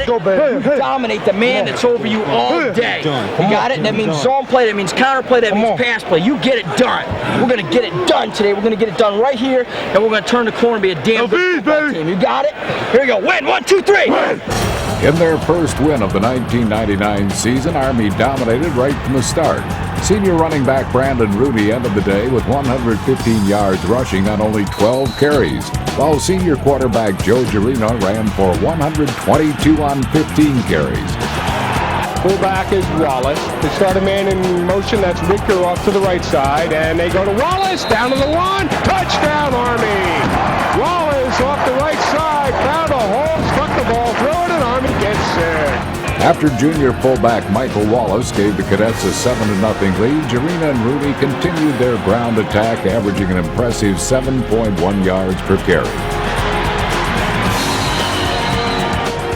got it? You dominate the man that's over you all day. You got it? That means zone play, that means counter play, that means pass play. You get it done. We're going to get it done today. We're going to get it done right here, and we're going to turn the corner and be a damn good football team. You got it? Here we go. Win. 1, 2, 3. In their first win of the 1999 season, Army dominated right from the start. Senior running back Brandon Rooney ended the day with 115 yards rushing on only 12 carries, while senior quarterback Joe Girino ran for 122 on 15 carries. Fullback is Wallace. They start a man in motion. That's Ricker off to the right side. And they go to Wallace. Down to the 1. Touchdown, Army. Wallace off the right side. Found a hole. Struck the ball. Throw it, and Army gets it. After junior fullback Michael Wallace gave the Cadets a 7-0 lead, Girino and Rooney continued their ground attack, averaging an impressive 7.1 yards per carry.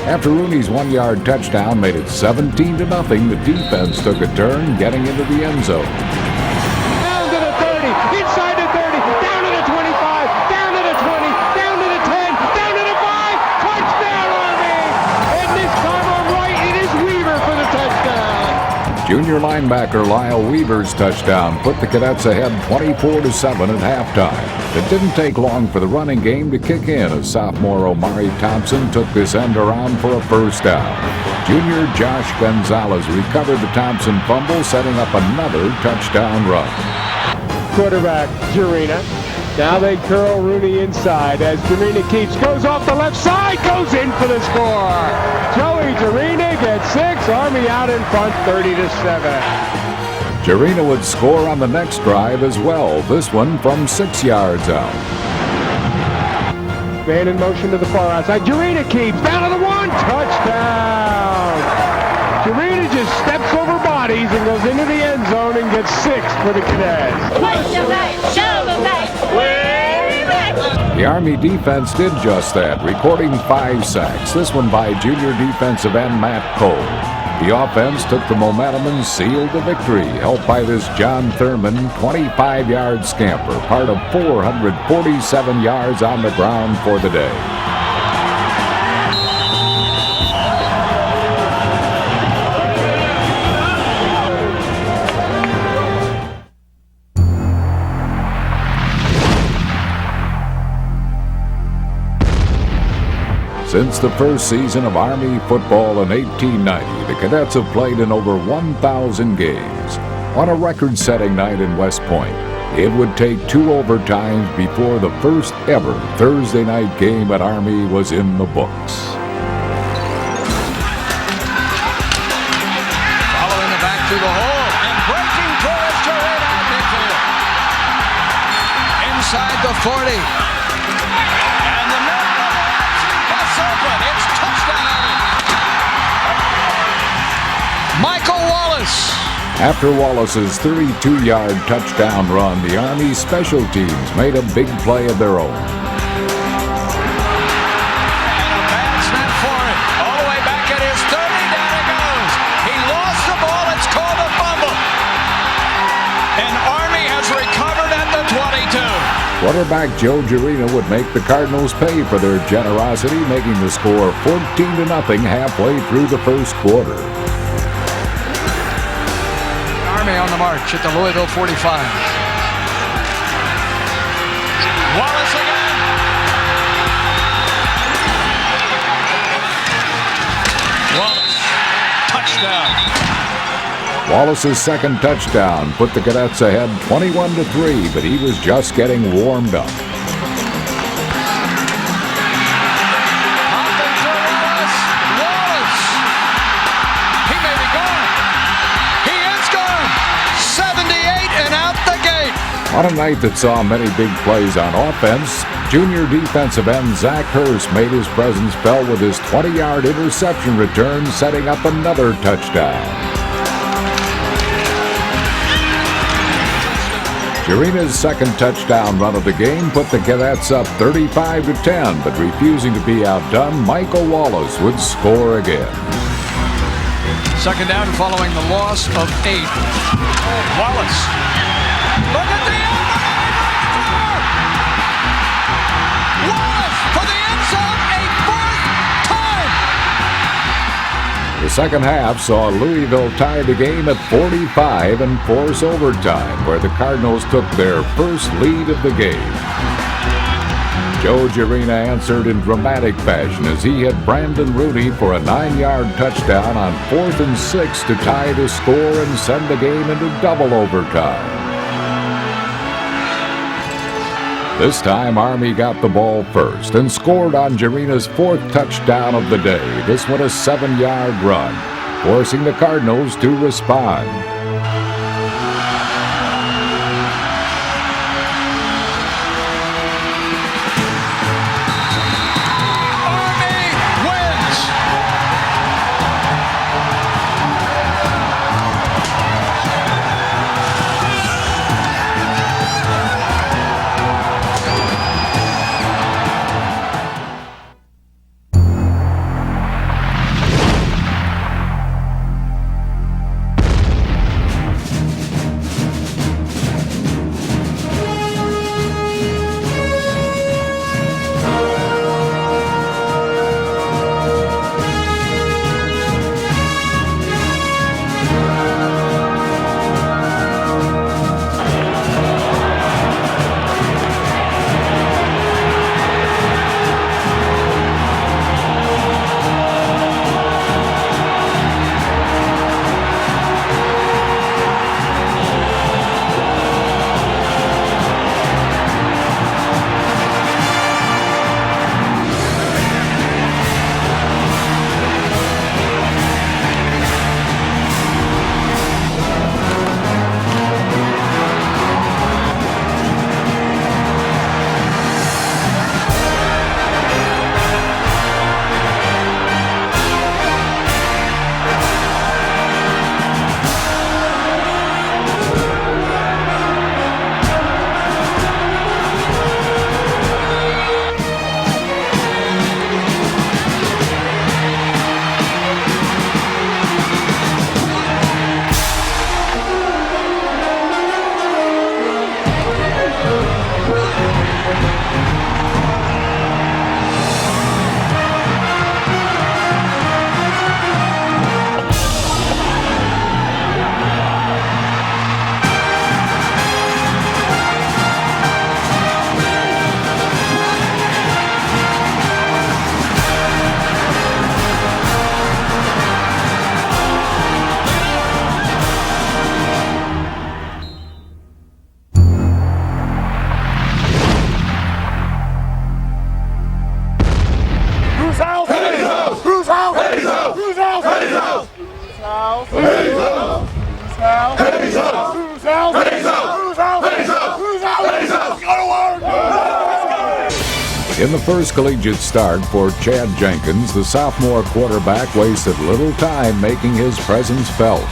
After Rooney's 1-yard touchdown made it 17-0, the defense took a turn, getting into the end zone. Down to the 30, inside the 30, down to the 25, down to the 20, down to the 10, down to the 5, touchdown, Army! And this time I'm right, it is Weaver for the touchdown. Junior linebacker Lyle Weaver's touchdown put the Cadets ahead 24-7 at halftime. It didn't take long for the running game to kick in as sophomore Omari Thompson took this end around for a first down. Junior Josh Gonzalez recovered the Thompson fumble, setting up another touchdown run. Quarterback Girino. Now they curl Rooney inside as Girino keeps, goes off the left side, goes in for the score. Joey Girino gets 6, Army out in front 30-7. Girino would score on the next drive as well, this one from 6 yards out. Man in motion to the far outside. Girino keeps, down to the 1, touchdown! Girino just steps over bodies and goes into the end zone and gets 6 for the Cadets. The Army defense did just that, recording 5 sacks, this one by junior defensive end Matt Cole. The offense took the momentum and sealed the victory, helped by this John Thurman 25-yard scamper, part of 447 yards on the ground for the day. Since the first season of Army football in 1890, the Cadets have played in over 1,000 games. On a record-setting night in West Point, it would take 2 overtimes before the first ever Thursday night game at Army was in the books. Following the back through the hole and breaking through is Girino at midfield. Inside the 40. It's touchdown! Michael Wallace. After Wallace's 32-yard touchdown run, the Army special teams made a big play of their own. And a bad snap for him. All the way back at his 30. Down it goes. He lost the ball. It's called a fumble. And Army has recovered at the 22. Quarterback Joe Girino would make the Cardinals pay for their generosity, making the score 14-0 halfway through the first quarter. Army on the march at the Louisville 45. Wallace again. Wallace, touchdown. Wallace's second touchdown put the Cadets ahead 21-3, but he was just getting warmed up. Popping to Wallace. Wallace. He may be gone. He is gone. 78 and out the gate. On a night that saw many big plays on offense, junior defensive end Zach Hurst made his presence felt with his 20-yard interception return, setting up another touchdown. Girino's second touchdown run of the game put the Cadets up 35-10, but refusing to be outdone, Michael Wallace would score again. Second down following the loss of 8. Wallace. Look at the end line. Wallace for the end zone a fourth time. The second half saw Louisville tie the game at 45 and force overtime, where the Cardinals took their first lead of the game. Joe Girina answered in dramatic fashion as he hit Brandon Rooney for a 9-yard touchdown on 4th and 6 to tie the score and send the game into double overtime. This time, Army got the ball first and scored on Girina's 4th touchdown of the day. This one a 7-yard run, forcing the Cardinals to respond. In the first collegiate start for Chad Jenkins, the sophomore quarterback wasted little time making his presence felt.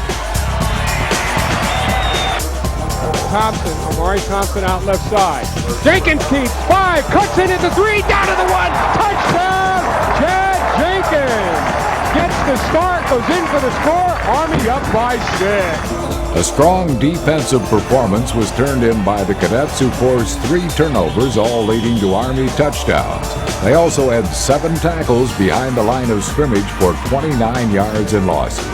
Thompson, Amari Thompson out left side. Jenkins keeps 5, cuts in at the 3, down to the 1, touchdown, Chad Jenkins. Gets the start, goes in for the score, Army up by 6. A strong defensive performance was turned in by the Cadets, who forced 3 turnovers, all leading to Army touchdowns. They also had 7 tackles behind the line of scrimmage for 29 yards and losses.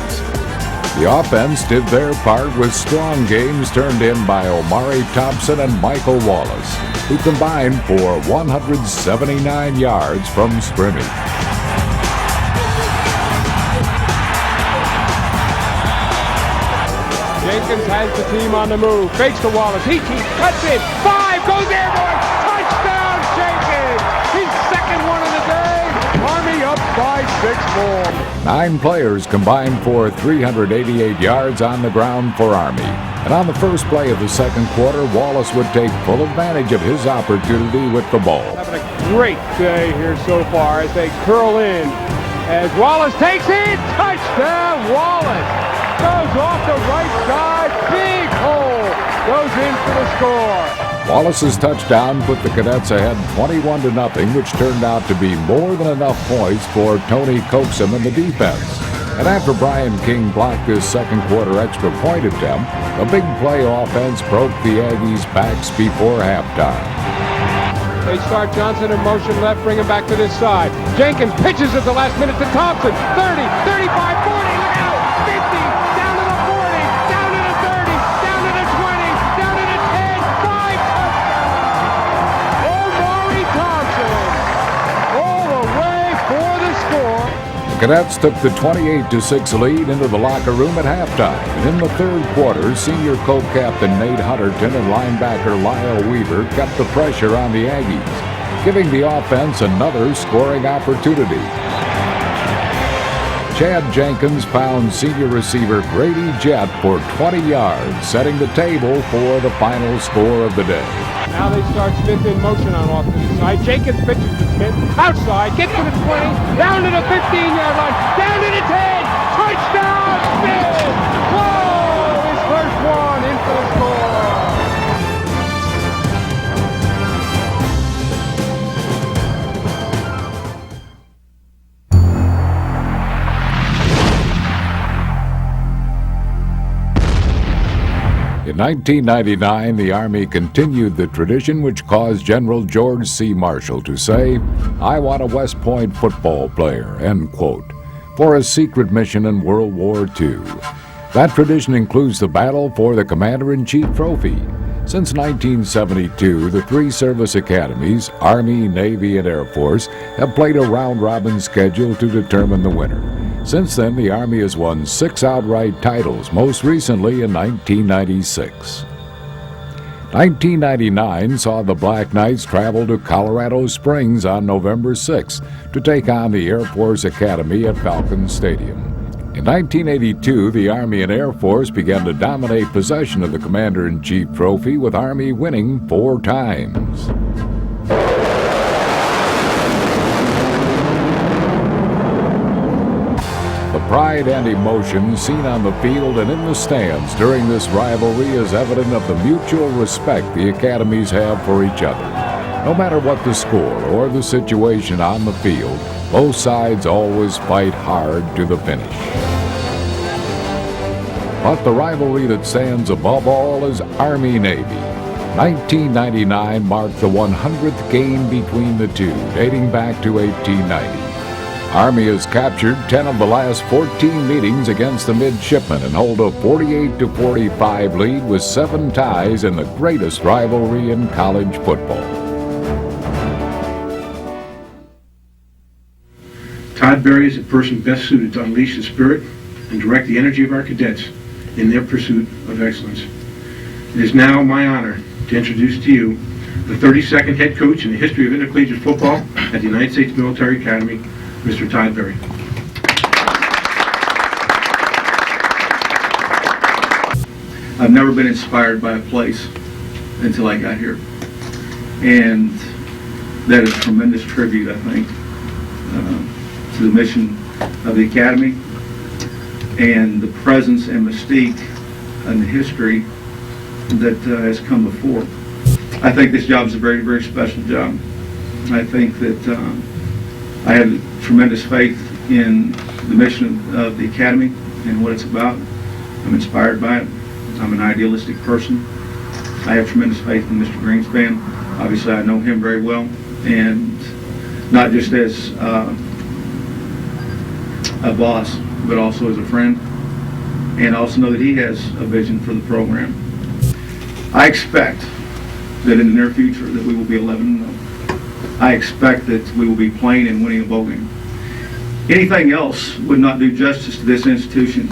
The offense did their part with strong games turned in by Omari Thompson and Michael Wallace, who combined for 179 yards from scrimmage. Jenkins has the team on the move, fakes to Wallace, he keeps, cuts in, 5, goes airborne, touchdown Jenkins! His second one of the day, Army up by 6 more. 9 players combined for 388 yards on the ground for Army. And on the first play of the second quarter, Wallace would take full advantage of his opportunity with the ball. Having a great day here so far as they curl in. As Wallace takes it, touchdown Wallace! Goes off the right side, big hole, goes in for the score. Wallace's touchdown put the Cadets ahead 21-0, which turned out to be more than enough points for Tony Coxum and the defense. And after Brian King blocked his second quarter extra point attempt, a big play offense broke the Aggies' backs before halftime. They start Johnson in motion left, bring him back to this side. Jenkins pitches at the last minute to Thompson, 30, 35, 40. Cadets took the 28-6 lead into the locker room at halftime. And in the third quarter, senior co-captain Nate Hunterton and linebacker Lyle Weaver kept the pressure on the Aggies, giving the offense another scoring opportunity. Chad Jenkins found senior receiver Grady Jett for 20 yards, setting the table for the final score of the day. Now they start Smith in motion on offensive side. Jenkins pitches to Smith. Outside, gets to the 20, down to the 15-yard line, down to the 10. Touchdown, Smith! Whoa! His first one in for the score. In 1999, the Army continued the tradition which caused General George C. Marshall to say, "I want a West Point football player," end quote, for a secret mission in World War II. That tradition includes the battle for the Commander-in-Chief Trophy. Since 1972, the three service academies, Army, Navy, and Air Force, have played a round-robin schedule to determine the winner. Since then, the Army has won 6 outright titles, most recently in 1996. 1999 saw the Black Knights travel to Colorado Springs on November 6 to take on the Air Force Academy at Falcon Stadium. In 1982, the Army and Air Force began to dominate possession of the Commander-in-Chief Trophy, with Army winning 4 times. The pride and emotion seen on the field and in the stands during this rivalry is evident of the mutual respect the academies have for each other. No matter what the score or the situation on the field, both sides always fight hard to the finish. But the rivalry that stands above all is Army-Navy. 1999 marked the 100th game between the two, dating back to 1890. Army has captured 10 of the last 14 meetings against the midshipmen and hold a 48-45 lead with 7 ties in the greatest rivalry in college football. Todd Berry is the person best suited to unleash the spirit and direct the energy of our cadets in their pursuit of excellence. It is now my honor to introduce to you the 32nd head coach in the history of intercollegiate football at the United States Military Academy, Mr. Todd Berry. I've never been inspired by a place until I got here. And that is tremendous tribute, I think, to the mission of the Academy and the presence and mystique and the history that has come before. I think this job is a very, very special job. I think that I have tremendous faith in the mission of the Academy and what it's about. I'm inspired by it. I'm an idealistic person. I have tremendous faith in Mr. Greenspan. Obviously, I know him very well, and not just as a boss, but also as a friend, and I also know that he has a vision for the program. I expect that in the near future that we will be 11-0. I expect that we will be playing and winning a bowl game. Anything else would not do justice to this institution